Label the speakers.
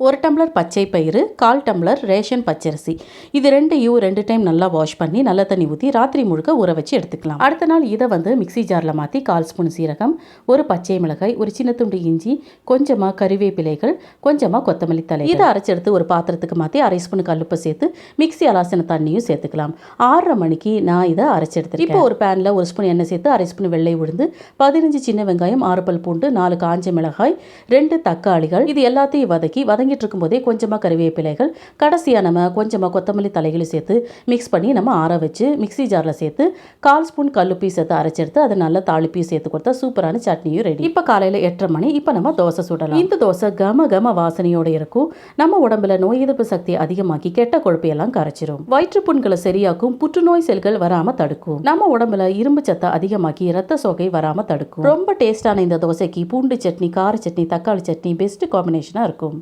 Speaker 1: 1 tumbler பச்சை பயிறு, 1/4 tumbler ration பச்சரிசி. இது 2யும் 2 டைம் நல்லா வாஷ் பண்ணி நல்ல தண்ணி ஊற்றி ராத்திரி முழுக்க ஊற வச்சு எடுத்துக்கலாம். அடுத்த நாள் இதை மிக்ஸி ஜாரில் மாற்றி 1/4 ஸ்பூன் சீரகம், ஒரு பச்சை மிளகாய், ஒரு சின்ன துண்டு இஞ்சி, கொஞ்சமாக கறிவேப்பிலைகள், கொஞ்சமாக கொத்தமல்லி தழை, இதை அரைச்செடுத்து ஒரு பாத்திரத்துக்கு மாற்றி 1/2 ஸ்பூன் கல்லுப்பை சேர்த்து மிக்ஸி அலாசின தண்ணியும் சேர்த்துக்கலாம். 6:30 மணிக்கு நான் இதை அரைச்செடுத்துருக்கேன். இப்போ ஒரு பேனில் 1 ஸ்பூன் எண்ணெய் சேர்த்து 1/2 ஸ்பூன் வெள்ளை உளுந்து, 15 சின்ன வெங்காயம், 6 பல் பூண்டு, 4 காஞ்ச மிளகாய், 2 தக்காளிகள், இது எல்லாத்தையும் வதங்கிட்டு இருக்கும்போதே கொஞ்சமாக கறிவேப்பிலைகள், கடைசியாக நம்ம கொஞ்சமாக கொத்தமல்லி தலைகளை சேர்த்து மிக்ஸ் பண்ணி நம்ம ஆற வச்சு மிக்ஸி ஜாரில் சேர்த்து 1/4 ஸ்பூன் கல்லுப்பி சேர்த்து அரைச்செடுத்து அதை நல்லா தாளிப்பி சேர்த்து கொடுத்தா சூப்பரான சட்னியும் ரெடி. இப்போ காலையில் 8:30 மணி. இப்போ நம்ம தோசை சுடலாம். இந்த தோசை கம வாசனையோடு இருக்கும். நம்ம உடம்புல நோய் எதிர்ப்பு சக்தி அதிகமாக்கி கெட்ட கொழுப்பையெல்லாம் கரைச்சிரும். வயிற்றுப்புண்களை சரியாக்கும், புற்றுநோய் செல்கள் வராம தடுக்கும். நம்ம உடம்புல இரும்பு சத்தை அதிகமாக்கி ரத்த சோகை வராம தடுக்கும். ரொம்ப டேஸ்டான இந்த தோசைக்கு பூண்டு சட்னி, கார சட்னி, தக்காளி சட்னி பெஸ்ட் காம்பினேஷனாக இருக்கும்.